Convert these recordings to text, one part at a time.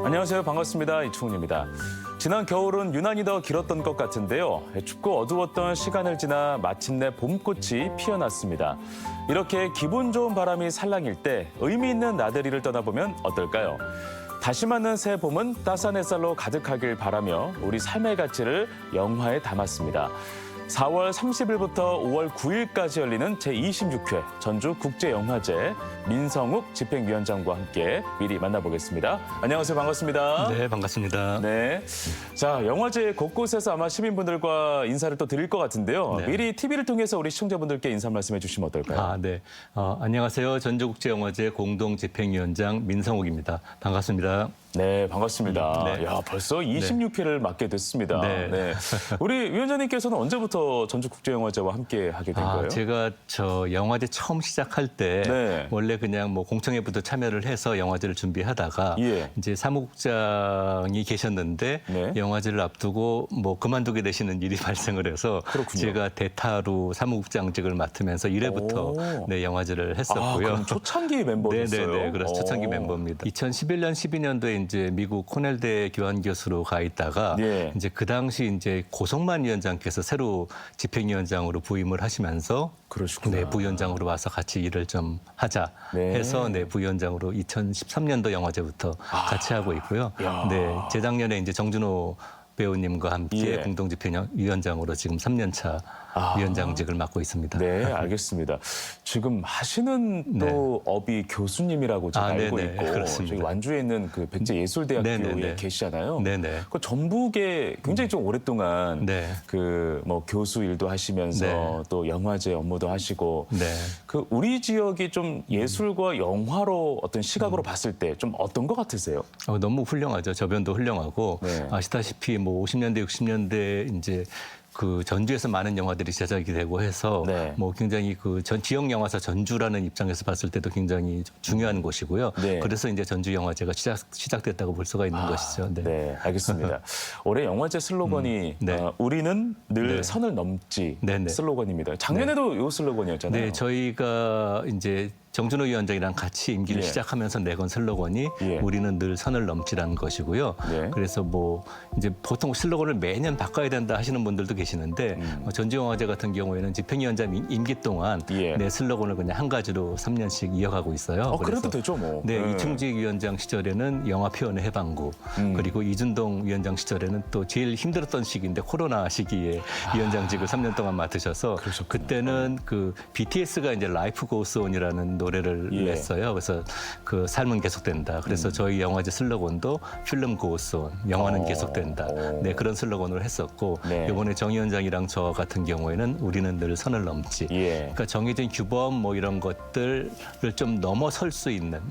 안녕하세요. 반갑습니다. 이충훈입니다. 지난 겨울은 유난히 더 길었던 것 같은데요. 춥고 어두웠던 시간을 지나 마침내 봄꽃이 피어났습니다. 이렇게 기분 좋은 바람이 살랑일 때 의미 있는 나들이를 떠나보면 어떨까요? 다시 맞는 새 봄은 따스한 햇살로 가득하길 바라며 우리 삶의 가치를 영화에 담았습니다. 4월 30일부터 5월 9일까지 열리는 제26회 전주국제영화제 민성욱 집행위원장과 함께 미리 만나보겠습니다. 안녕하세요. 반갑습니다. 네, 반갑습니다. 네. 자, 영화제 곳곳에서 아마 시민분들과 인사를 또 드릴 것 같은데요. 네. 미리 TV를 통해서 우리 시청자분들께 인사 말씀해 주시면 어떨까요? 네. 안녕하세요. 전주국제영화제 공동집행위원장 민성욱입니다. 반갑습니다. 네, 반갑습니다. 네. 야, 벌써 26회를 맡게 됐습니다. 네. 네. 우리 위원장님께서는 언제부터 전주국제영화제와 함께 하게 된 거예요? 제가 영화제 처음 시작할 때 네. 원래 그냥 공청회부터 참여를 해서 영화제를 준비하다가 예. 이제 사무국장이 계셨는데 네. 영화제를 앞두고 그만두게 되시는 일이 발생을 해서 그렇군요. 제가 대타로 사무국장직을 맡으면서 1회부터 오. 영화제를 했었고요. 그럼 초창기 멤버였어요? 네네네. 그래서 초창기 멤버입니다. 2011년, 12년도에 이제 미국 코넬대 교환 교수로 가 있다가 예. 이제 그 당시 이제 고성만 위원장께서 새로 집행위원장으로 부임을 하시면서 그러시구나. 부위원장으로 와서 같이 일을 좀 하자 네. 해서 부위원장으로 2013년도 영화제부터 같이 하고 있고요. 야. 재작년에 이제 정준호 배우님과 함께 예. 공동집행위원장으로 지금 3년 차 위원장직을 맡고 있습니다. 네, 알겠습니다. 지금 하시는 또 업이 교수님이라고 제가 알고 네네. 있고 그렇습니다. 저기 완주에 있는 그 백제예술대학교에 네네네. 계시잖아요. 네네. 그 전북에 굉장히 좀 오랫동안 네. 그 교수 일도 하시면서 네. 또 영화제 업무도 하시고 네. 그 우리 지역이 좀 예술과 영화로 어떤 시각으로 봤을 때 좀 어떤 것 같으세요? 너무 훌륭하죠. 저변도 훌륭하고 네. 아시다시피 50년대, 60년대 이제 그 전주에서 많은 영화들이 제작이 되고 해서 네. 굉장히 그 지역 영화사 전주라는 입장에서 봤을 때도 굉장히 중요한 곳이고요. 네. 그래서 이제 전주 영화제가 시작됐다고 볼 수가 있는 것이죠. 네. 네, 알겠습니다. 올해 영화제 슬로건이 네. 우리는 늘 네. 선을 넘지 네네. 슬로건입니다. 작년에도 이 슬로건이었잖아요. 네, 저희가 이제 정준호 위원장이랑 같이 임기를 예. 시작하면서 내건 슬로건이 예. 우리는 늘 선을 넘지라는 것이고요. 네. 그래서 이제 보통 슬로건을 매년 바꿔야 된다 하시는 분들도 계시는데 전주영화제 같은 경우에는 집행위원장 임기 동안 예. 내 슬로건을 그냥 한 가지로 3년씩 이어가고 있어요. 그래도 되죠, 뭐. 네, 네. 이충직 위원장 시절에는 영화 표현의 해방구, 그리고 이준동 위원장 시절에는 또 제일 힘들었던 시기인데 코로나 시기에 위원장직을 3년 동안 맡으셔서 그러셨구나. 그때는 그 BTS가 이제 라이프 고스 온이라는 노래를 예. 냈어요. 그래서 그 삶은 계속된다. 그래서 저희 영화제 슬로건도 필름 고스 온, 영화는 계속된다. 네, 그런 슬로건을 했었고 네. 이번에 정 위원장이랑 저 같은 경우에는 우리는 늘 선을 넘지. 예. 그러니까 정해진 규범 이런 것들을 좀 넘어설 수 있는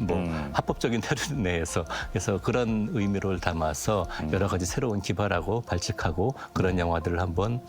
합법적인 테러 내에서 그래서 그런 의미를 담아서 여러 가지 새로운 기발하고 발칙하고 그런 영화들을 한번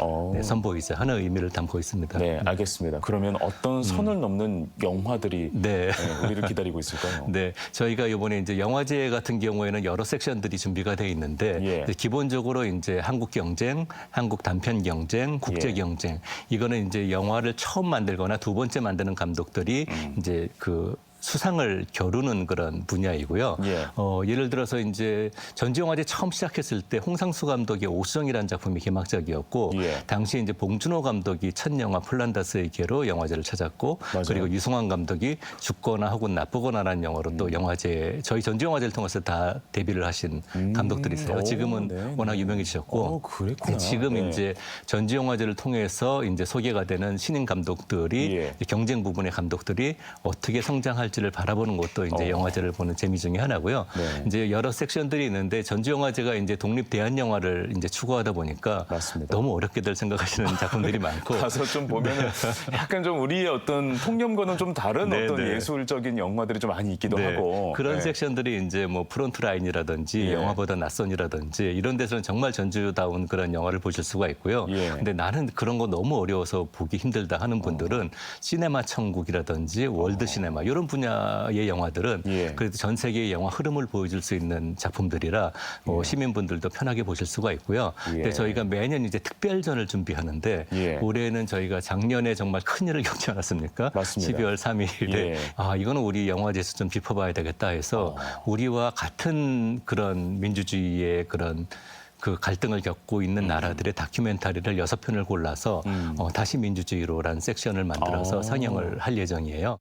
선보이자 하는 의미를 담고 있습니다. 네, 알겠습니다. 그러면 어떤 선을 넘는 영화들이 네. 우리를 기다리고 있을까요? 네, 저희가 이번에 이제 영화제 같은 경우에는 여러 섹션들이 준비가 돼 있는데 예. 이제 기본적으로 이제 한국 경쟁, 한국 단편 경쟁, 국제 예. 경쟁 이거는 이제 영화를 처음 만들거나 두 번째 만드는 감독들이 이제 그 수상을 겨루는 그런 분야이고요. 예. 예를 들어서 이제 전주영화제 처음 시작했을 때 홍상수 감독의 오수정이라는 작품이 개막작이었고 예. 당시 이제 봉준호 감독이 첫 영화 폴란다스의 개로 영화제를 찾았고 맞아요. 그리고 유승환 감독이 죽거나 혹은 나쁘거나라는 영화로 또 영화제 저희 전주영화제를 통해서 다 데뷔를 하신 감독들이세요. 지금은 네, 워낙 유명해지셨고 그랬구나. 지금 네. 이제 전주영화제를 통해서 이제 소개가 되는 신인 감독들이 예. 경쟁 부분의 감독들이 어떻게 성장할지를 바라보는 것도 이제 영화제를 보는 재미 중에 하나고요. 네. 이제 여러 섹션들이 있는데 전주영화제가 이제 독립 대한 영화를 이제 추구하다 보니까 맞습니다. 너무 어렵게들 생각하시는 작품들이 많고 가서 좀 보면은 약간 좀 우리의 어떤 통념과는 좀 다른 네, 어떤 네. 예술적인 영화들이 좀 많이 있기도 하고 그런 네. 섹션들이 이제 프론트 라인이라든지 예. 영화보다 낯선이라든지 이런 데서는 정말 전주다운 그런 영화를 보실 수가 있고요. 예. 근데 나는 그런 거 너무 어려워서 보기 힘들다 하는 분들은 시네마 천국이라든지 월드 시네마 이런 분야의 영화들은 예. 그래도 전 세계의 영화 흐름을 보여줄 수 있는 작품들이라 시민분들도 편하게 보실 수가 있고요. 근데 저희가 매년 이제 특별전을 준비하는데 올해는 저희가 작년에 정말 큰일을 겪지 않았습니까? 맞습니다. 12월 3일에 이거는 우리 영화제에서 좀 짚어봐야 되겠다 해서 우리와 같은 그런 민주주의의 그런 그 갈등을 겪고 있는 나라들의 다큐멘터리를 6편을 골라서 다시 민주주의로라는 섹션을 만들어서 상영을 할 예정이에요.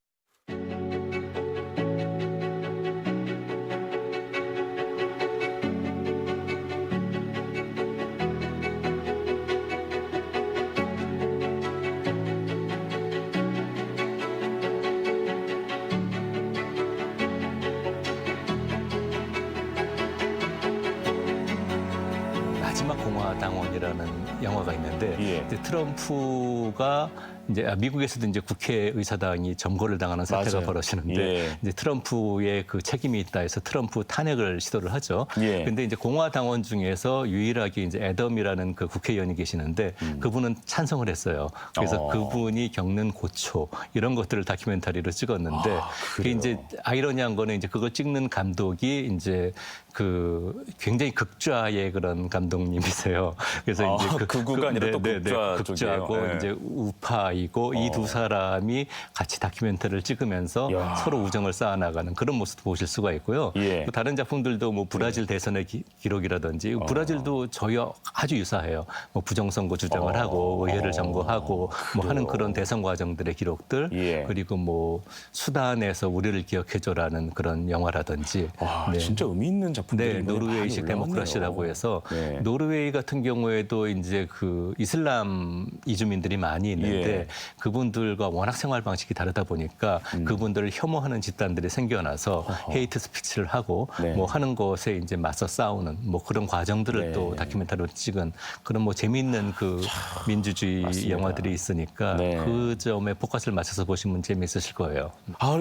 마지막 공화당원이라는 영화가 있는데 이제 트럼프가 이제 미국에서도 이제 국회의사당이 점거를 당하는 사태가 벌어지는데 이제 트럼프의 그 책임이 있다 해서 트럼프 탄핵을 시도를 하죠. 근데 이제 공화당원 중에서 유일하게 이제 애덤이라는 그 국회의원이 계시는데 그분은 찬성을 했어요. 그래서 그분이 겪는 고초 이런 것들을 다큐멘터리로 찍었는데 그게 이제 아이러니한 거는 이제 그걸 찍는 감독이 이제 그 굉장히 극좌의 그런 감독님이세요. 그래서 이제 극우가 아니라 또 극좌 극좌고 이제 우파이고 이 두 사람이 같이 다큐멘터리를 찍으면서 서로 우정을 쌓아나가는 그런 모습도 보실 수가 있고요. 또 다른 작품들도 뭐 브라질 대선의 기록이라든지 브라질도 저희와 아주 유사해요. 뭐 부정선거 주장을 하고 의회를 점거하고 뭐 하는 그런 대선 과정들의 기록들 그리고 뭐 수단에서 우리를 기억해줘라는 그런 영화라든지 진짜 의미 있는 작품. 네, 노르웨이식 데모크라시라고 해서 노르웨이 같은 경우에도 이제 그 이슬람 이주민들이 많이 있는데 그분들과 워낙 생활 방식이 다르다 보니까 그분들을 혐오하는 집단들이 생겨나서 헤이트 스피치를 하고 뭐 하는 것에 이제 맞서 싸우는 뭐 그런 과정들을 또 다큐멘터리로 찍은 그런 뭐 재미있는 그 민주주의 영화들이 있으니까 그 점에 포커스를 맞춰서 보시면 재미있으실 거예요.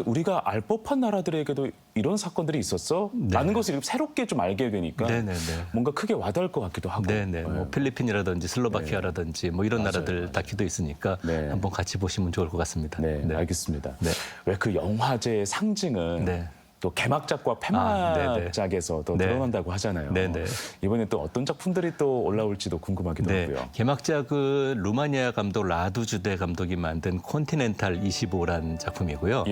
우리가 알 법한 나라들에게도 이런 사건들이 있었어? 라는 것을 새롭게 좀 알게 되니까 뭔가 크게 와닿을 것 같기도 하고. 뭐 필리핀이라든지 슬로바키아라든지 뭐 이런 나라들 다큐도 있으니까 한번 같이 보시면 좋을 것 같습니다. 알겠습니다. 왜 그 영화제의 상징은 또 개막작과 폐막작에서 또 드러난다고 하잖아요. 이번에 또 어떤 작품들이 또 올라올지도 궁금하기도 하고요. 개막작은 루마니아 감독 라두주데 감독이 만든 콘티넨탈 25라는 작품이고요.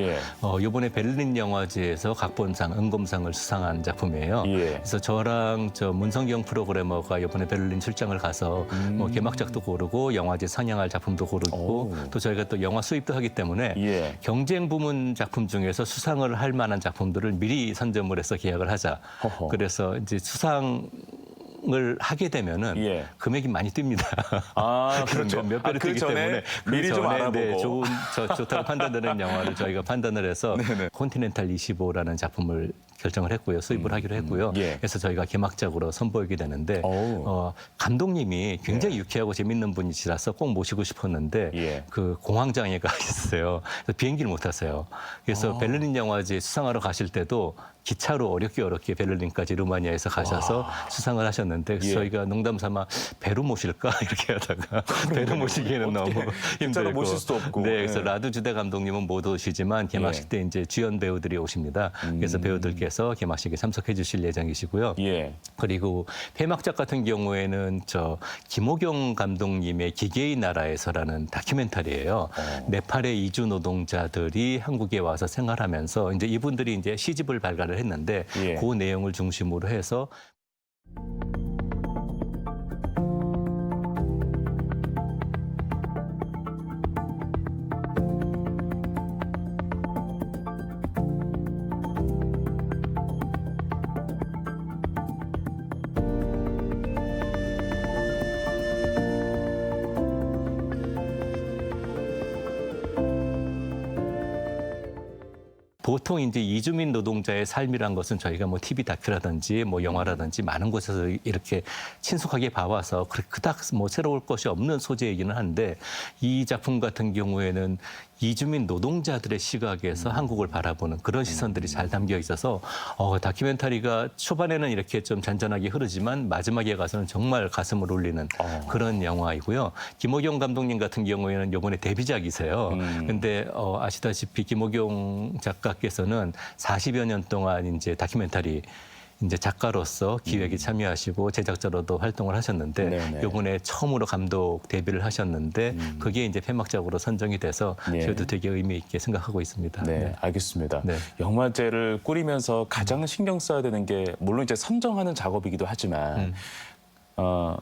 이번에 베를린 영화제에서 각본상, 은검상을 수상한 작품이에요. 그래서 저랑 문성경 프로그래머가 이번에 베를린 출장을 가서 뭐 개막작도 고르고 영화제 상영할 작품도 고르고 또 저희가 또 영화 수입도 하기 때문에 경쟁 부문 작품 중에서 수상을 할 만한 작품들을 미리 선점을 해서 계약을 하자. 그래서 이제 수상을 하게 되면은 금액이 많이 뜁니다. 그렇죠. 몇 배로 뛰기 때문에 미리 좀 알아보고 좋다고 판단되는 영화를 저희가 판단을 해서 콘티넨탈 25라는 작품을 결정을 했고요. 수입을 하기로 했고요. 그래서 저희가 개막작으로 선보이게 되는데 감독님이 굉장히 유쾌하고 재밌는 분이시라서 꼭 모시고 싶었는데 그 공황장애가 있어요. 그래서 비행기를 못 타세요. 그래서 베를린 영화제 수상하러 가실 때도 기차로 어렵게 베를린까지 루마니아에서 가셔서 수상을 하셨는데 그래서 저희가 농담 삼아 배로 모실까 이렇게 하다가 배로 모시기에는 너무 힘들고 모실 수도 없고. 그래서 라두주데 감독님은 못 오시지만 개막식 때 이제 주연 배우들이 오십니다. 그래서 배우들께서 개막식에 참석해 주실 예정이시고요. 그리고 폐막작 같은 경우에는 김호경 감독님의 기계의 나라에서라는 다큐멘터리예요. 네팔의 이주 노동자들이 한국에 와서 생활하면서 이제 이분들이 이제 시집을 발간을 했는데 그 내용을 중심으로 해서 보통 이제 이주민 노동자의 삶이란 것은 저희가 뭐 TV 다큐라든지 뭐 영화라든지 많은 곳에서 이렇게 친숙하게 봐와서 그닥 뭐 새로울 것이 없는 소재이기는 한데 이 작품 같은 경우에는 이주민 노동자들의 시각에서 한국을 바라보는 그런 시선들이 잘 담겨 있어서 다큐멘터리가 초반에는 이렇게 좀 잔잔하게 흐르지만 마지막에 가서는 정말 가슴을 울리는 그런 영화이고요. 김호경 감독님 같은 경우에는 이번에 데뷔작이세요. 근데 아시다시피 김호경 작가께서는 40여 년 동안 이제 다큐멘터리 이제 작가로서 기획에 참여하시고 제작자로도 활동을 하셨는데 네네. 이번에 처음으로 감독 데뷔를 하셨는데 그게 이제 폐막작으로 선정이 돼서 네. 저도 되게 의미 있게 생각하고 있습니다. 네, 알겠습니다. 네. 영화제를 꾸리면서 가장 신경 써야 되는 게 물론 이제 선정하는 작업이기도 하지만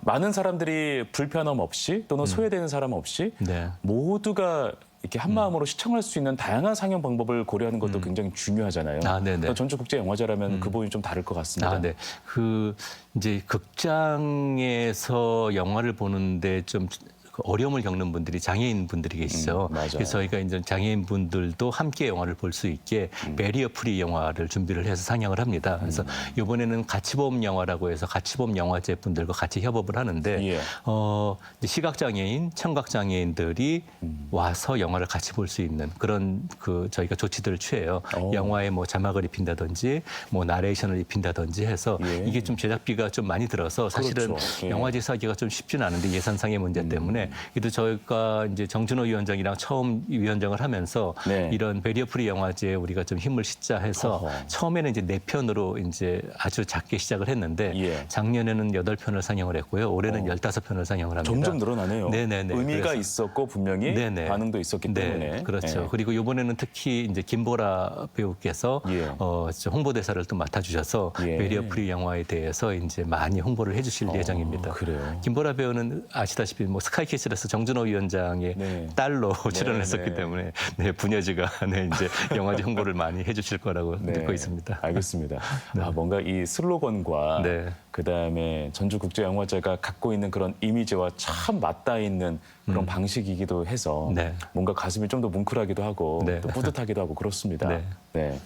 많은 사람들이 불편함 없이 또는 소외되는 사람 없이 네. 모두가 이렇게 한 마음으로 시청할 수 있는 다양한 상영 방법을 고려하는 것도 굉장히 중요하잖아요. 네네. 전주국제영화제라면 그 부분이 좀 다를 것 같습니다. 네. 이제 극장에서 영화를 보는데 좀 어려움을 겪는 분들이 장애인 분들이 계시죠. 맞아요. 그래서 저희가 이제 장애인 분들도 함께 영화를 볼 수 있게 베리어 프리 영화를 준비를 해서 상영을 합니다. 그래서 이번에는 가치보험 영화라고 해서 가치보험 영화제 분들과 같이 협업을 하는데 예. 이제 시각장애인, 청각장애인들이 와서 영화를 같이 볼 수 있는 그런 저희가 조치들을 취해요. 영화에 뭐 자막을 입힌다든지 뭐 나레이션을 입힌다든지 해서 예. 이게 좀 제작비가 좀 많이 들어서 사실은 그렇죠. 예. 영화제 사기가 좀 쉽지는 않은데 예산상의 문제 때문에 그래도 저희가 이제 정준호 위원장이랑 처음 위원장을 하면서 네. 이런 베리어 프리 영화제에 우리가 좀 힘을 싣자 해서 어허. 처음에는 이제 4편으로 이제 아주 작게 시작을 했는데 예. 작년에는 8편을 상영을 했고요. 올해는 15편을 상영을 합니다. 점점 늘어나네요. 네네네. 의미가 그래서- 있었고 분명히 네네. 반응도 있었기 때문에. 네, 그렇죠. 예. 그리고 이번에는 특히 이제 김보라 배우께서 예. 홍보대사를 또 맡아주셔서 예. 베리어 프리 영화에 대해서 이제 많이 홍보를 해주실 예정입니다. 그래요. 김보라 배우는 아시다시피 뭐 스카이캐슬에서 정준호 위원장의 네. 딸로 출연을 네, 했었기 네. 때문에 부녀지가 이제 영화제 홍보를 많이 해주실 거라고 네. 믿고 있습니다. 알겠습니다. 뭔가 이 슬로건과 네. 그다음에 전주국제영화제가 갖고 있는 그런 이미지와 참 맞닿아 있는 그런 방식이기도 해서 네. 뭔가 가슴이 좀 더 뭉클하기도 하고 네. 또 뿌듯하기도 하고 그렇습니다. 네. 네.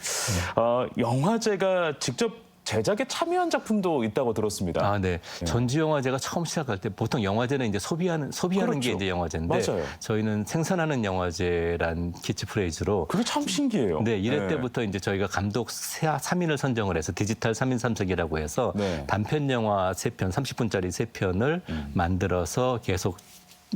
영화제가 직접 제작에 참여한 작품도 있다고 들었습니다. 네. 전주영화제가 처음 시작할 때 보통 영화제는 이제 소비하는 그렇죠. 게 이제 영화제인데 맞아요. 저희는 생산하는 영화제란 키치프레이즈로 그게 참 신기해요. 네, 1회 네. 때부터 이제 저희가 감독 3인을 선정을 해서 디지털 3인 3색이라고 해서 네. 단편 영화 3편, 30분짜리 3편을 만들어서 계속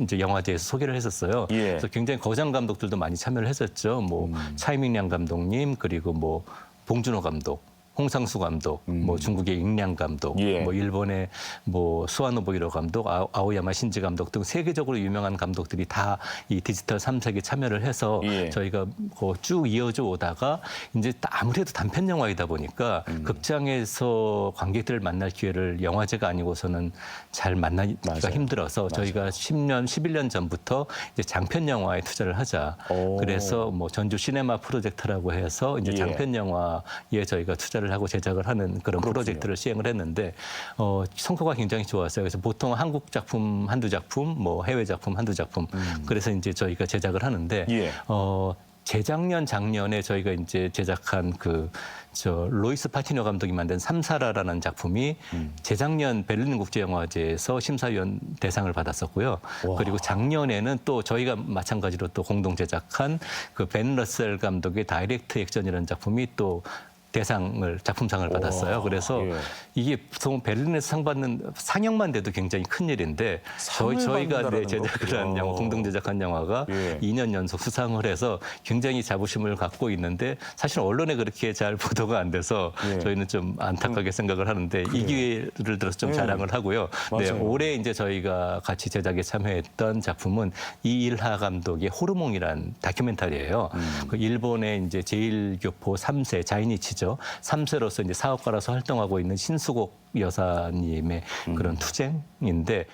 이제 영화제에서 소개를 했었어요. 예. 그래서 굉장히 거장 감독들도 많이 참여를 했었죠. 뭐 차이밍량 감독님 그리고 뭐 봉준호 감독. 홍상수 감독, 뭐 중국의 잉량 감독, 예. 뭐 일본의 뭐 수아노부히로 감독, 아오야마 신지 감독 등 세계적으로 유명한 감독들이 다 이 디지털 3색에 참여를 해서 예. 저희가 쭉 이어져 오다가 이제 아무래도 단편 영화이다 보니까 극장에서 관객들을 만날 기회를 영화제가 아니고서는 잘 만나기가 맞아요. 힘들어서 저희가 10년, 11년 전부터 이제 장편 영화에 투자를 하자. 오. 그래서 뭐 전주 시네마 프로젝트라고 해서 이제 예. 장편 영화에 저희가 투자를 하고 제작을 하는 그런 프로젝트를 시행을 했는데 성과가 굉장히 좋았어요. 그래서 보통 한국 작품 한두 작품, 뭐 해외 작품 한두 작품 그래서 이제 저희가 제작을 하는데 예. 재작년 작년에 저희가 이제 제작한 로이스 파티노 감독이 만든 삼사라라는 작품이 재작년 베를린 국제영화제에서 심사위원 대상을 받았었고요. 와. 그리고 작년에는 또 저희가 마찬가지로 또 공동 제작한 벤 러셀 감독의 다이렉트 액션이라는 작품이 또 작품상을 받았어요. 그래서 예. 이게 보통 베를린에서 상 받는 상영만 돼도 굉장히 큰 일인데 상을 저희가 받는다라는 제작을 한 영화, 공동 제작한 영화가 예. 2년 연속 수상을 해서 굉장히 자부심을 갖고 있는데 사실 언론에 그렇게 잘 보도가 안 돼서 예. 저희는 좀 안타깝게 생각을 하는데 이 기회를 들어서 좀 자랑을 하고요. 네, 맞아요. 올해 이제 저희가 같이 제작에 참여했던 작품은 이일하 감독의 호르몬이란 다큐멘터리예요. 그 일본의 이제 제1교포 3세 자이니치죠. 3세로서 이제 사업가로서 활동하고 있는 신수곡 여사님의 그런 투쟁인데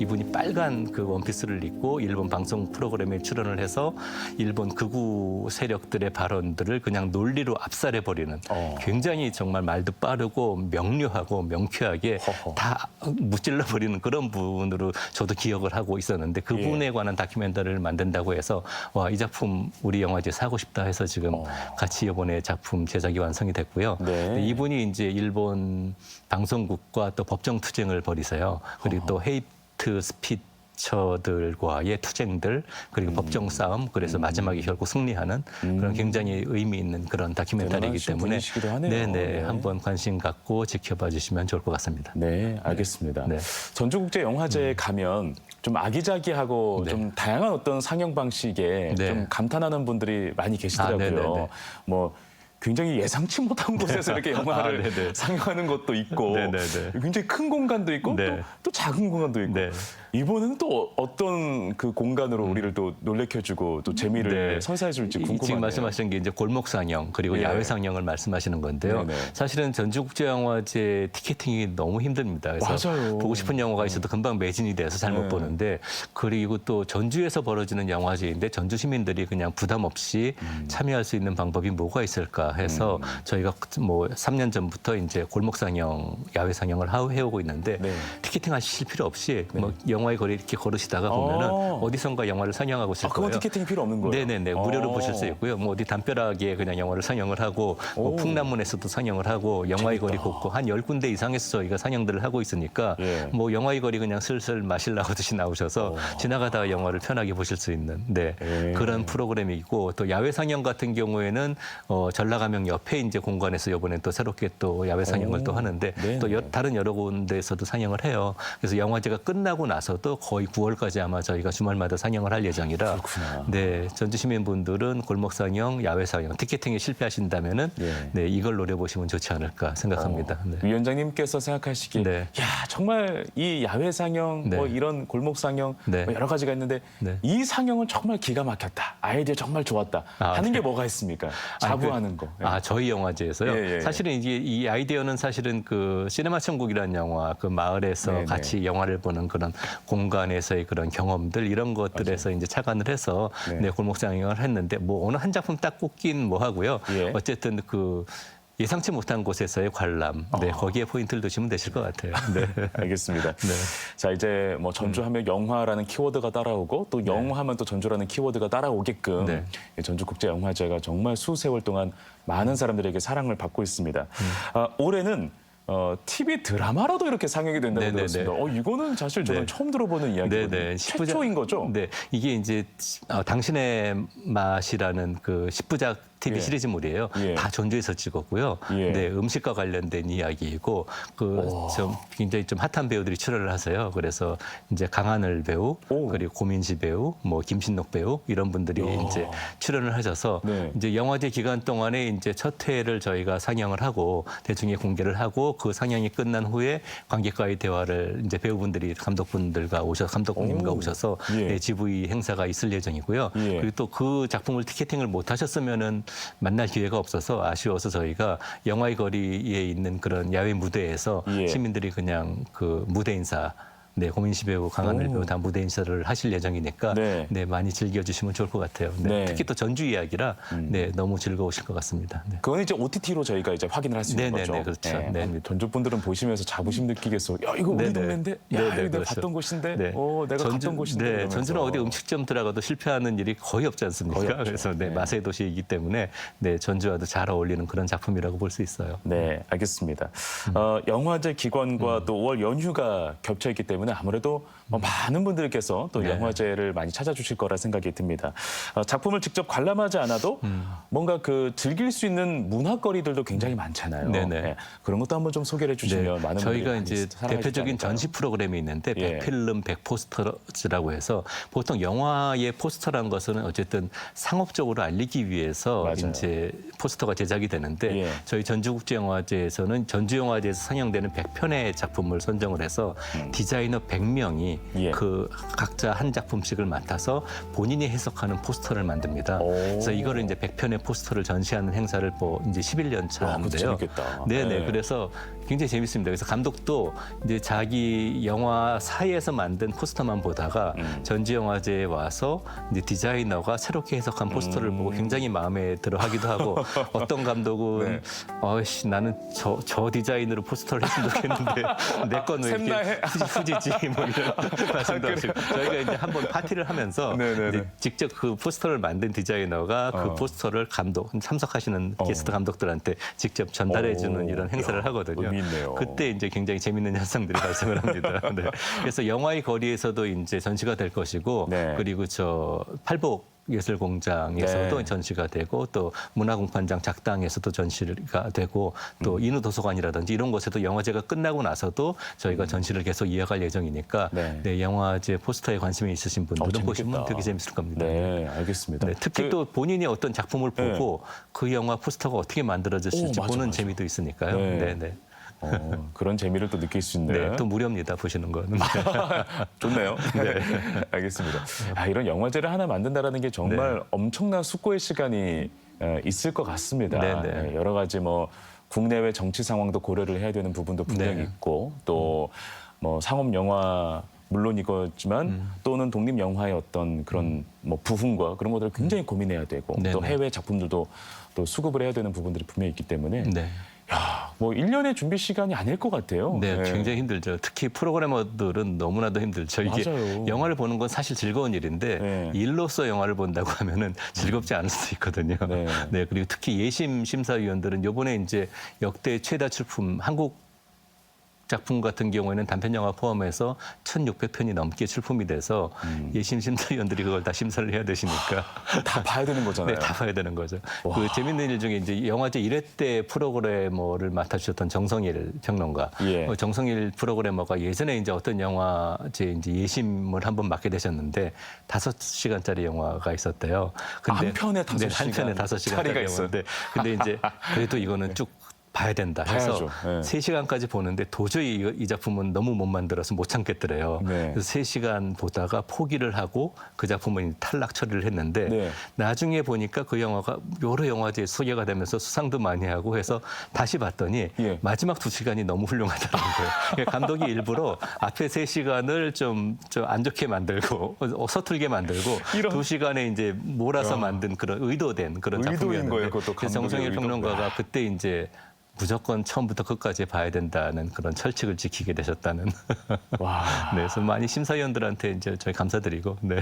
이분이 빨간 그 원피스를 입고 일본 방송 프로그램에 출연을 해서 일본 극우 세력들의 발언들을 그냥 논리로 압살해 버리는 굉장히 정말 말도 빠르고 명료하고 명쾌하게 허허. 다 무찔러 버리는 그런 부분으로 저도 기억을 하고 있었는데 그분에 관한 다큐멘터리를 만든다고 해서 와, 이 작품 우리 영화제에서 하고 싶다 해서 지금 같이 이번에 작품 제작이 완성이 됐고요. 네. 이분이 이제 일본 방송국과 또 법정 투쟁을 벌이세요. 그리고 또 헤이트 스피처들과의 투쟁들 그리고 법정 싸움 그래서 마지막에 결국 승리하는 그런 굉장히 의미 있는 그런 다큐멘터리이기 대단하신 때문에 분이시기도 하네요. 네네 네. 한번 관심 갖고 지켜봐 주시면 좋을 것 같습니다. 네, 알겠습니다. 네. 전주국제영화제에 가면 좀 아기자기하고 네. 좀 다양한 어떤 상영 방식에 네. 좀 감탄하는 분들이 많이 계시더라고요. 네네네. 뭐 굉장히 예상치 못한 곳에서 이렇게 영화를 네네. 상영하는 것도 있고 네네네. 굉장히 큰 공간도 있고 네. 또 작은 공간도 있고 네. 이번에는 또 어떤 그 공간으로 우리를 또 놀래켜주고 또 재미를 네. 선사해줄지 궁금하네요. 지금 말씀하신 게 이제 골목 상영 그리고 예. 야외 상영을 말씀하시는 건데요. 네네. 사실은 전주국제영화제 티켓팅이 너무 힘듭니다. 그래서 맞아요. 보고 싶은 영화가 있어도 금방 매진이 돼서 잘 못 네. 보는데 그리고 또 전주에서 벌어지는 영화제인데 전주 시민들이 그냥 부담 없이 참여할 수 있는 방법이 뭐가 있을까 해서 저희가 뭐 3년 전부터 이제 골목 상영, 야외 상영을 해오고 있는데 네. 티켓팅 하실 필요 없이 뭐 영화의 거리 이렇게 걸으시다가 보면은 어디선가 영화를 상영하고 있을 그건 거예요. 티켓팅이 필요 없는 거예요? 네네네. 무료로 보실 수 있고요. 뭐 어디 담벼락에 그냥 영화를 상영을 하고 뭐 풍남문에서도 상영을 하고 영화의 거리 곳곳 한 10군데 이상에서 저희가 상영들을 하고 있으니까 예. 뭐 영화의 거리 그냥 슬슬 마실라고듯이 나오셔서 지나가다가 영화를 편하게 보실 수 있는 네. 예. 그런 프로그램이고 또 야외 상영 같은 경우에는 전라가명 옆에 이제 공간에서 이번에 또 새롭게 또 야외 상영을 또 하는데 네네. 또 다른 여러 군데에서도 상영을 해요. 그래서 영화제가 끝나고 나서도 거의 9월까지 아마 저희가 주말마다 상영을 할 예정이라 그렇구나. 네, 전주 시민분들은 골목 상영, 야외 상영, 티켓팅에 실패하신다면은 예. 네, 이걸 노려보시면 좋지 않을까 생각합니다. 네. 위원장님께서 생각하시기에 네. 야 정말 이 야외 상영 네. 뭐 이런 골목 상영 네. 뭐 여러 가지가 있는데 네. 이 상영은 정말 기가 막혔다 아이디어 정말 좋았다 하는 게 뭐가 있습니까? 자부하는 거. 예. 저희 영화제에서요. 예, 예. 사실은 이게 이 아이디어는 사실은 그 시네마 천국이라는 영화, 그 마을에서 네, 같이 영화를 보는 그런 공간에서의 그런 경험들 이런 것들에서 이제 착안을 해서 네. 네, 골목 상영을 했는데 뭐 어느 한 작품 딱 꼽긴 뭐 하고요. 예. 어쨌든 그 예상치 못한 곳에서의 관람, 네, 거기에 포인트를 두시면 되실 것 같아요. 네. 알겠습니다. 네. 자 이제 뭐 전주하면 영화라는 키워드가 따라오고 또 영화하면 또 전주라는 키워드가 따라오게끔 네. 이 전주국제영화제가 정말 수세월 동안 많은 사람들에게 사랑을 받고 있습니다. 올해는 TV 드라마로도 이렇게 상영이 된다고 네네네. 들었습니다. 이거는 사실 저는 네. 처음 들어보는 이야기거든요. 네네. 최초인 거죠? 네, 이게 이제 당신의 맛이라는 그 10부작 TV 예. 시리즈물이에요. 예. 다 전주에서 찍었고요. 예. 네, 음식과 관련된 이야기이고 그 좀 굉장히 좀 핫한 배우들이 출연을 하세요. 그래서 이제 강하늘 배우, 오. 그리고 고민지 배우, 뭐 김신록 배우 이런 분들이 이제 출연을 하셔서 네. 이제 영화제 기간 동안에 이제 첫 회를 저희가 상영을 하고 대중에 공개를 하고 그 상영이 끝난 후에 관객과의 대화를 이제 배우분들이 감독님과 오셔서 예. 네, GV 행사가 있을 예정이고요. 예. 그리고 또 그 작품을 티켓팅을 못 하셨으면은 만날 기회가 없어서 아쉬워서 저희가 영화의 거리에 있는 그런 야외 무대에서 예. 시민들이 그냥 그 무대 인사 네, 고민시 배우, 강하늘 배우 다 무대 인사를 하실 예정이니까 네. 네, 많이 즐겨주시면 좋을 것 같아요. 네, 네. 특히 또 전주 이야기라 네, 너무 즐거우실 것 같습니다. 네. 그건 이제 OTT로 저희가 이제 확인을 할 수 있는 네네네, 거죠. 그렇죠. 네. 전주 분들은 보시면서 자부심 느끼겠어. 야 이거 우리 네네. 동네인데, 야 네네, 이거 내가 그렇죠. 갔던 곳인데, 네. 내가 갔던 곳인데. 네, 이러면서. 전주는 어디 음식점 들어가도 실패하는 일이 거의 없지 않습니까? 거의 없죠. 그래서 네, 네. 맛의 도시이기 때문에 네, 전주와도 잘 어울리는 그런 작품이라고 볼 수 있어요. 네, 알겠습니다. 영화제 기관과 또 5월 연휴가 겹쳐 있기 때문에 아무래도 많은 분들께서 또 네. 영화제를 많이 찾아주실 거라 생각이 듭니다. 작품을 직접 관람하지 않아도 뭔가 그 즐길 수 있는 문화거리들도 굉장히 많잖아요. 네네. 그런 것도 한번 좀 소개를 해주시면 많은 분들이 저희가 많이 이제 사랑해 대표적인 주지 않을까요? 전시 프로그램이 있는데 예. 백필름 백포스터즈라고 해서 보통 영화의 포스터라는 것은 어쨌든 상업적으로 알리기 위해서 맞아요. 이제 포스터가 제작이 되는데 예. 저희 전주국제영화제에서는 전주영화제에서 상영되는 100편의 작품을 선정을 해서 디자인을 디자이너 100명이 예. 그 각자 한 작품씩을 맡아서 본인이 해석하는 포스터를 만듭니다. 그래서 이거를 이제 100편의 포스터를 전시하는 행사를 뭐 이제 11년 와, 그거 차인데요. 재밌겠다. 네네. 네. 그래서 굉장히 재밌습니다. 그래서 감독도 이제 자기 영화사에서 만든 포스터만 보다가 전지영화제에 와서 이제 디자이너가 새롭게 해석한 포스터를 보고 굉장히 마음에 들어하기도 하고 어떤 감독은 네. 어이씨 나는 저 디자인으로 포스터를 했으면 좋겠는데 내 건 왜 샘나해? 이렇게 후지지 뭐 이런 말씀도 하시고 저희가 이제 한번 파티를 하면서 네네네. 이제 직접 그 포스터를 만든 디자이너가 그 포스터를 참석하시는 게스트 감독들한테 직접 전달해주는 오, 이런 행사를 야, 하거든요. 의미 있네요. 그때 이제 굉장히 재밌는 현상들이 발생을 합니다. 네. 그래서 영화의 거리에서도 이제 전시가 될 것이고 네. 그리고 저 팔복 예술공장에서도 네. 전시가 되고 또 문화공판장 작당에서도 전시가 되고 또 인후도서관이라든지 이런 곳에도 영화제가 끝나고 나서도 저희가 전시를 계속 이어갈 예정이니까 네. 네, 영화제 포스터에 관심이 있으신 분들은 재밌겠다. 보시면 되게 재밌을 겁니다. 네, 알겠습니다. 네, 특히 또 본인이 어떤 작품을 보고 그 영화 포스터가 어떻게 만들어졌을지 맞아, 보는 맞아. 재미도 있으니까요. 네. 네, 네. 그런 재미를 또 느낄 수 있는. 네, 또 무료입니다. 보시는 거는. 좋네요. 네. 알겠습니다. 이런 영화제를 하나 만든다라는 게 정말 엄청난 숙고의 시간이 있을 것 같습니다. 네, 네. 여러 가지 뭐 국내외 정치 상황도 고려를 해야 되는 부분도 분명히 네. 있고 또 뭐 상업 영화 물론이겠지만 또는 독립 영화의 어떤 그런 뭐 부흥과 그런 것들을 굉장히 고민해야 되고 네, 또 네. 해외 작품들도 또 수급을 해야 되는 부분들이 분명히 있기 때문에 네. 야, 뭐 1년의 준비 시간이 아닐 것 같아요. 네, 굉장히 힘들죠. 특히 프로그래머들은 너무나도 힘들죠. 이게 맞아요. 영화를 보는 건 사실 즐거운 일인데 네. 일로서 영화를 본다고 하면은 즐겁지 않을 수도 있거든요. 네. 네, 그리고 특히 예심 심사위원들은 이번에 이제 역대 최다 출품 한국 작품 같은 경우에는 단편 영화 포함해서 1,600편이 넘게 출품이 돼서 예심 심사위원들이 그걸 다 심사를 해야 되시니까 다 봐야 되는 거잖아요. 네, 다 봐야 되는 거죠. 그 재밌는 일 중에 이제 영화제 1회 때 프로그래머를 맡아주셨던 정성일 평론가. 예. 정성일 프로그래머가 예전에 이제 어떤 영화제 이제 예심을 한번 맡게 되셨는데 5시간짜리 영화가 있었대요. 한 편에 5시간 네, 한 편에 5시간짜리 짜리가 있어요. 영화인데 근데 이제 그래도 이거는 쭉 봐야 된다 해서 봐야죠. 네. 3시간까지 보는데 도저히 이 작품은 너무 못 만들어서 못 참겠더래요. 네. 그래서 3시간 보다가 포기를 하고 그 작품은 탈락 처리를 했는데 네. 나중에 보니까 그 영화가 여러 영화제에 소개가 되면서 수상도 많이 하고 해서 다시 봤더니 예. 마지막 2시간이 너무 훌륭하다는 거예요. 그러니까 감독이 일부러 앞에 3시간을 좀 안 좋게 만들고 서툴게 만들고 이런. 2시간에 이제 몰아서 만든 그런 의도된 그런 의도인 작품이었는데 거예요, 그것도 그래서 감독의 정성일 의도. 평론가가 그때 이제 무조건 처음부터 끝까지 봐야 된다는 그런 철칙을 지키게 되셨다는. 와. 네, 그래서 많이 심사위원들한테 이제 저희 감사드리고. 네.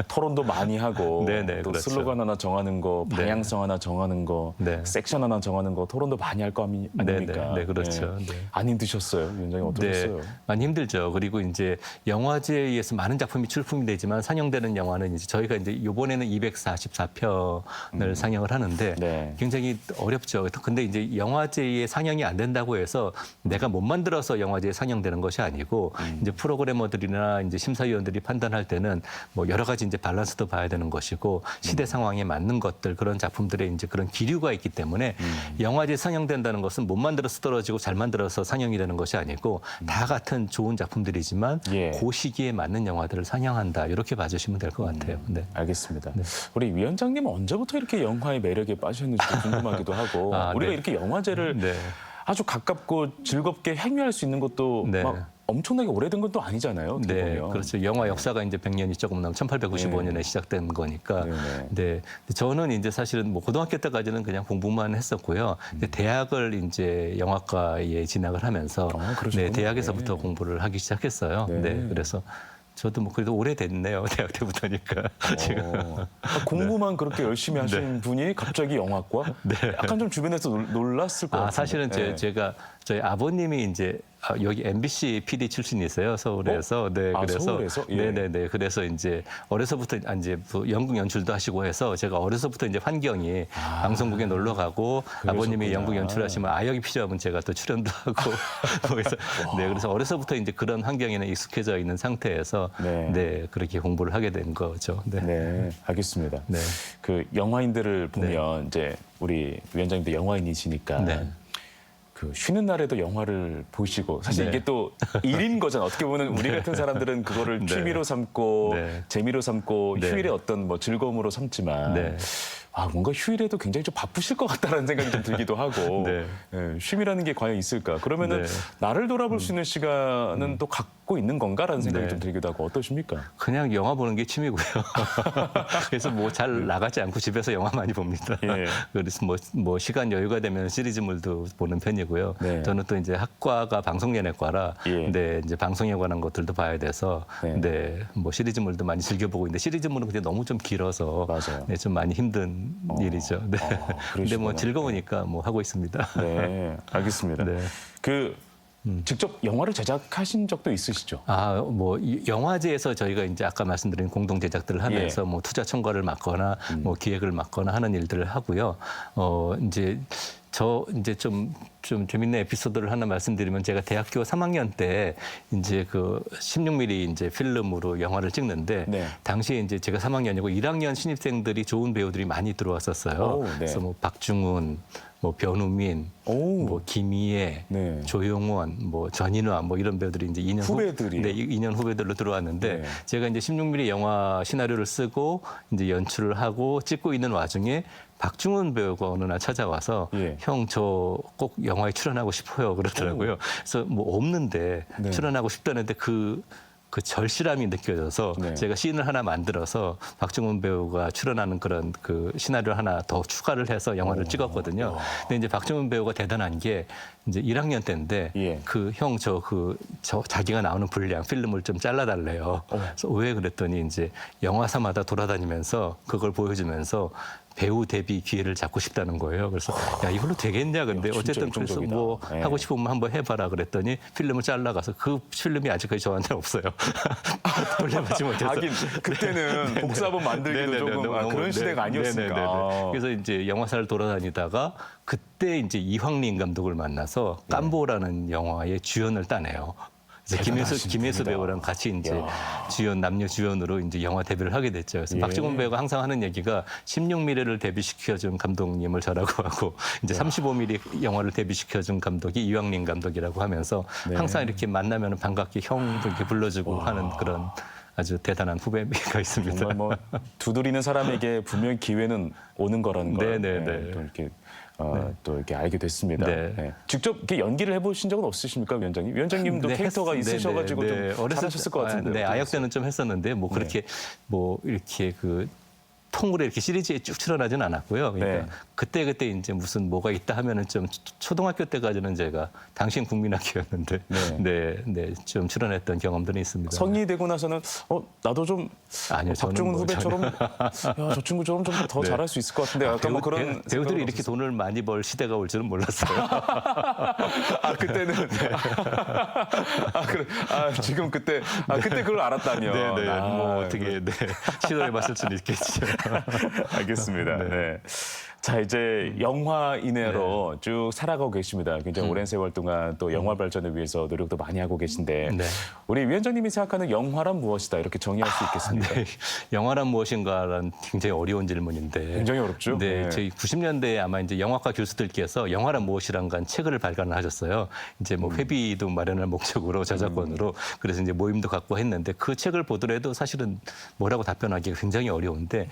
토론도 많이 하고 네네, 또 그렇죠. 슬로건 하나 정하는 거, 방향성 하나 정하는 거, 네. 섹션 하나 정하는 거 토론도 많이 할 거 아닙니까? 네, 그렇죠. 네. 안 힘드셨어요? 위원장님 어떠셨어요? 네, 많이 힘들죠. 그리고 이제 영화제에서 많은 작품이 출품이 되지만 상영되는 영화는 이제 저희가 이제 이번에는 244편을 상영을 하는데 네. 굉장히 어렵죠. 근데 이제 영화제에 상영이 안 된다고 해서 내가 못 만들어서 영화제에 상영되는 것이 아니고 이제 프로그래머들이나 이제 심사위원들이 판단할 때는 뭐 여러 가지 이제 밸런스도 봐야 되는 것이고 시대 상황에 맞는 것들 그런 작품들의 이제 그런 기류가 있기 때문에 영화제에 상영된다는 것은 못 만들어서 떨어지고 잘 만들어서 상영이 되는 것이 아니고 다 같은 좋은 작품들이지만 예. 그 시기에 맞는 영화들을 상영한다 이렇게 봐주시면 될 것 같아요. 네. 알겠습니다. 우리 위원장님은 언제부터 이렇게 영화의 매력에 빠졌는지 궁금하기도 하고 아, 우리가 네. 이렇게 영화제를 네. 아주 가깝고 즐겁게 행위할 수 있는 것도 네. 막 엄청나게 오래된 건 또 아니잖아요. 어떻게 네, 보면. 그렇죠. 영화 역사가 이제 100년이 조금 넘 1895년에 시작된 거니까. 네네. 네. 저는 이제 사실은 뭐 고등학교 때까지는 그냥 공부만 했었고요. 이제 대학을 이제 영화과에 진학을 하면서 그러시구나. 네, 대학에서부터 네. 공부를 하기 시작했어요. 네. 네. 그래서 저도 뭐 그래도 오래됐네요. 대학 때부터니까. 지금. 공부만 그렇게 열심히 하신 분이 갑자기 영화과? 네. 약간 좀 주변에서 놀랐을 것 같아요. 사실은 제가 저희 아버님이 이제 여기 MBC PD 출신이세요 서울에서. 네, 그래서 서울에서? 예. 네네네. 그래서 이제 어려서부터 이제 연극 연출도 하시고 해서 제가 어려서부터 이제 환경이 방송국에 놀러 가고 아버님이 연극 연출하시면 아역이 필요하면 제가 또 출연도 하고 그래서 네, 그래서 어려서부터 이제 그런 환경에는 익숙해져 있는 상태에서 네, 그렇게 공부를 하게 된 거죠. 네. 네, 알겠습니다. 네. 그 영화인들을 보면 이제 우리 위원장님도 영화인이시니까 네. 그 쉬는 날에도 영화를 보시고 사실 네. 이게 또 일인 거잖아요. 어떻게 보면 우리 같은 사람들은 그거를 네. 취미로 삼고 네. 재미로 삼고 네. 휴일의 어떤 뭐 즐거움으로 삼지만 네. 아, 뭔가 휴일에도 굉장히 좀 바쁘실 것 같다라는 생각이 좀 들기도 하고 네. 예, 쉼이라는 게 과연 있을까? 그러면은 네. 나를 돌아볼 수 있는 시간은 또 갖고 있는 건가라는 생각이 네. 좀 들기도 하고 어떠십니까? 그냥 영화 보는 게 취미고요. 그래서 뭐 잘 나가지 않고 집에서 영화 많이 봅니다. 예. 그래서 뭐 시간 여유가 되면 시리즈물도 보는 편이고요. 네. 저는 또 이제 학과가 방송연예과라 예. 근데 이제 방송에 관한 것들도 봐야 돼서 네. 네. 뭐 시리즈물도 많이 즐겨 보고 있는데 시리즈물은 근데 너무 좀 길어서 맞아요. 네, 좀 많이 힘든 일이죠. 네. 근데 그러시구나. 뭐 즐거우니까 뭐 하고 있습니다. 네, 알겠습니다. 네. 그 직접 영화를 제작하신 적도 있으시죠? 뭐 영화제에서 저희가 이제 아까 말씀드린 공동 제작들을 하면서 예. 뭐 투자 청과를 맡거나 뭐 기획을 맡거나 하는 일들을 하고요. 이제 이제 좀 재밌는 에피소드를 하나 말씀드리면 제가 대학교 3학년 때 이제 그 16mm 이제 필름으로 영화를 찍는데 네. 당시에 이제 제가 3학년이고 1학년 신입생들이 좋은 배우들이 많이 들어왔었어요. 오, 네. 그래서 뭐 박중훈, 뭐 변우민, 오. 뭐 김희애, 네. 조용원, 뭐 전인화 뭐 이런 배우들이 이제 2년 후배들이요? 네, 2년 후배들로 들어왔는데 네. 제가 이제 16mm 영화 시나리오를 쓰고 이제 연출을 하고 찍고 있는 와중에 박중훈 배우가 어느 날 찾아와서 예. 형 저 꼭 영화에 출연하고 싶어요 그러더라고요. 그래서 뭐 없는데 네. 출연하고 싶다는데 그 절실함이 느껴져서 네. 제가 씬을 하나 만들어서 박중훈 배우가 출연하는 그런 그 시나리오 하나 더 추가를 해서 영화를 찍었거든요. 근데 이제 박중훈 배우가 대단한 게 이제 1학년 때인데 예. 그 형 저 자기가 나오는 분량 필름을 좀 잘라달래요. 그래서 왜 그랬더니 이제 영화사마다 돌아다니면서 그걸 보여주면서 배우 데뷔 기회를 잡고 싶다는 거예요. 그래서 야 이걸로 되겠냐 근데 진짜 어쨌든 그래서 열정적이다. 뭐 예. 하고 싶으면 한번 해봐라 그랬더니 필름을 잘라가서 그 필름이 아직까지 저한테 없어요. 돌려받지 못해서. 하긴 그때는 복사본 만들기도 조금 그런 시대가 아니었으니까. 아. 그래서 이제 영화사를 돌아다니다가 그때 이제 이황린 감독을 만나서 깜보라는 영화의 주연을 따내요. 이제 대단하신 김혜수 분이다. 배우랑 같이 이제 야. 남녀 주연으로 이제 영화 데뷔를 하게 됐죠. 그래서 예. 박중훈 배우가 항상 하는 얘기가 16mm를 데뷔시켜준 감독님을 저라고 하고 이제 35mm 영화를 데뷔시켜준 감독이 이황린 감독이라고 하면서 네. 항상 이렇게 만나면 반갑게 형 이렇게 불러주고 하는 그런 아주 대단한 후배가 있습니다. 정말 뭐 두드리는 사람에게 분명 기회는 오는 거라는 걸 네. 또 이렇게 또 이렇게 알게 됐습니다. 네. 네. 직접 이렇게 연기를 해보신 적은 없으십니까, 위원장님? 위원장님도 캐릭터가 있으셔가지고 좀 어렸을 잘하셨을 것 같은데. 네, 아역 때는 좀 했었는데 뭐 그렇게 뭐 이렇게 그 통으로 이렇게 시리즈에 쭉 출연하지는 않았고요. 그러니까 네. 그때 이제 무슨 뭐가 있다 하면은 좀 초등학교 때까지는 제가 당신 국민학교였는데 네, 좀 출연했던 경험들이 있습니다. 성인이 되고 나서는 나도 좀 아니요, 저는 박중훈 뭐 후배처럼 야, 저 친구처럼 좀 더 네. 잘할 수 있을 것 같은데 약간 뭐 그런 배우들이 이렇게 돈을 많이 벌 시대가 올 줄은 몰랐어요. 아 그때는 지금 그때 그걸 알았다면 네, 뭐 어떻게 시도해봤을 수는 있겠죠. 알겠습니다. 네. 자 이제 영화인으로 쭉 살아가고 계십니다. 굉장히 오랜 세월 동안 또 영화 발전을 위해서 노력도 많이 하고 계신데 네. 우리 위원장님이 생각하는 영화란 무엇이다 이렇게 정의할 수 있겠습니까? 네. 영화란 무엇인가라는 굉장히 어려운 질문인데. 굉장히 어렵죠. 네, 네. 저희 90년대에 아마 이제 영화과 교수들께서 영화란 무엇이란간 책을 발간을 하셨어요. 이제 뭐 회비도 마련할 목적으로 저작권으로 그래서 이제 모임도 갖고 했는데 그 책을 보더라도 사실은 뭐라고 답변하기가 굉장히 어려운데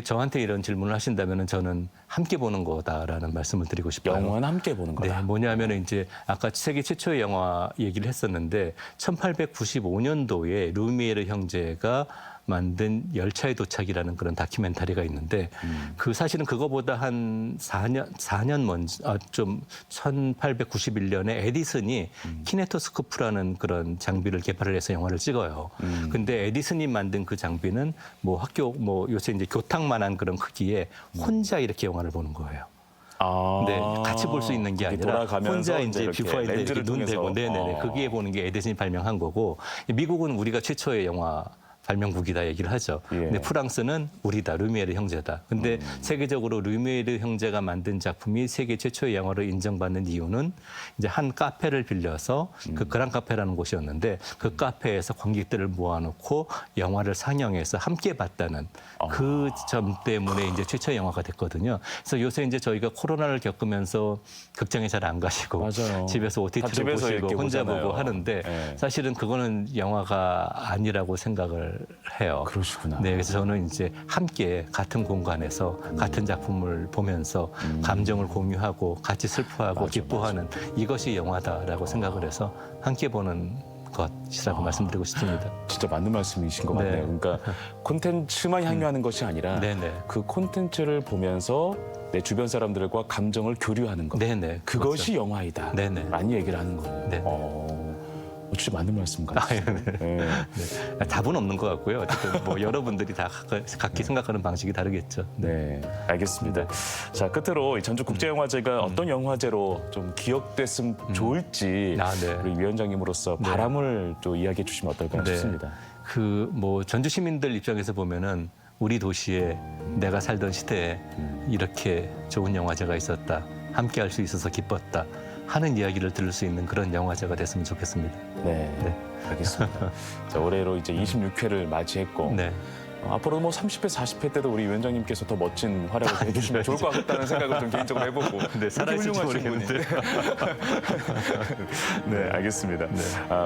저한테 이런 질문을 하신다면은 저는 함께 보는 거다라는 말씀을 드리고 싶어요. 영화는 함께 보는 거다. 네, 뭐냐면은 이제 아까 세계 최초의 영화 얘기를 했었는데 1895년도에 루미에르 형제가 만든 열차의 도착이라는 그런 다큐멘터리가 있는데 그 사실은 그거보다 한 4년 먼저 좀 1891년에 에디슨이 키네토스코프라는 그런 장비를 개발을 해서 영화를 찍어요. 근데 에디슨이 만든 그 장비는 뭐 학교 뭐 요새 이제 교탁만한 그런 크기에 혼자 이렇게 영화를 보는 거예요. 네, 같이 볼 수 있는 게 아니라 혼자 이제 뷰파인드에 이렇게 눈 대고, 네네네, 거기에 보는 게 에디슨이 발명한 거고, 미국은 우리가 최초의 영화 발명국이다 얘기를 하죠. 예. 근데 프랑스는 우리다, 루미에르 형제다. 근데 세계적으로 루미에르 형제가 만든 작품이 세계 최초의 영화로 인정받는 이유는 이제 한 카페를 빌려서 그 그랑 카페라는 곳이었는데 그 카페에서 관객들을 모아놓고 영화를 상영해서 함께 봤다는 그 점 때문에 이제 최초의 영화가 됐거든요. 그래서 요새 이제 저희가 코로나를 겪으면서 극장에 잘 안 가시고 맞아요. 집에서 다 OTT로 집에서 보시고 이렇게 혼자 보잖아요. 보고 하는데 네. 사실은 그거는 영화가 아니라고 생각을 해요. 그러시구나. 네, 그래서 저는 이제 함께 같은 공간에서 같은 작품을 보면서 감정을 공유하고 같이 슬퍼하고 맞아, 기뻐하는 이것이 영화다라고 생각을 해서 함께 보는 것이라고 말씀드리고 싶습니다. 진짜 맞는 말씀이신 것 네. 같네요. 그러니까 콘텐츠만 향유하는 것이 아니라 네네. 그 콘텐츠를 보면서 내 주변 사람들과 감정을 교류하는 것. 네네. 그것이 영화이다. 네네. 라는 얘기를 하는 거예요. 네네. 진짜 맞는 말씀 같아요. 네. 답은 없는 것 같고요. 어쨌든 뭐 여러분들이 다 각기 생각하는 방식이 다르겠죠. 네, 알겠습니다. 자, 끝으로 이 전주국제영화제가 어떤 영화제로 좀 기억됐으면 좋을지 아, 네. 우리 위원장님으로서 바람을 또 이야기해 주시면 어떨까 네. 싶습니다. 그 뭐 전주 시민들 입장에서 보면은 우리 도시에 내가 살던 시대에 이렇게 좋은 영화제가 있었다. 함께 할 수 있어서 기뻤다. 하는 이야기를 들을 수 있는 그런 영화제가 됐으면 좋겠습니다. 네, 알겠습니다. 자, 올해로 이제 26회를 맞이했고 네. 앞으로 뭐 30회, 40회 때도 우리 위원장님께서 더 멋진 활약을 해주시면 좋을 것 같다는 생각을 좀 개인적으로 해보고. 네, 그렇게 살아있을지 훌륭하신 모르겠는데. 네, 알겠습니다.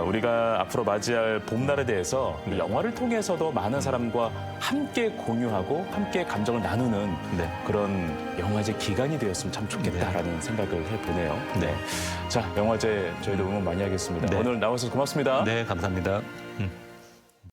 우리가 앞으로 맞이할 봄날에 대해서 이 영화를 통해서도 많은 사람과 함께 공유하고 함께 감정을 나누는 네. 그런 영화제 기간이 되었으면 참 좋겠다라는 생각을 해보네요. 네. 자, 영화제 저희도 응원 많이 하겠습니다. 네. 오늘 나와서 고맙습니다. 네, 감사합니다.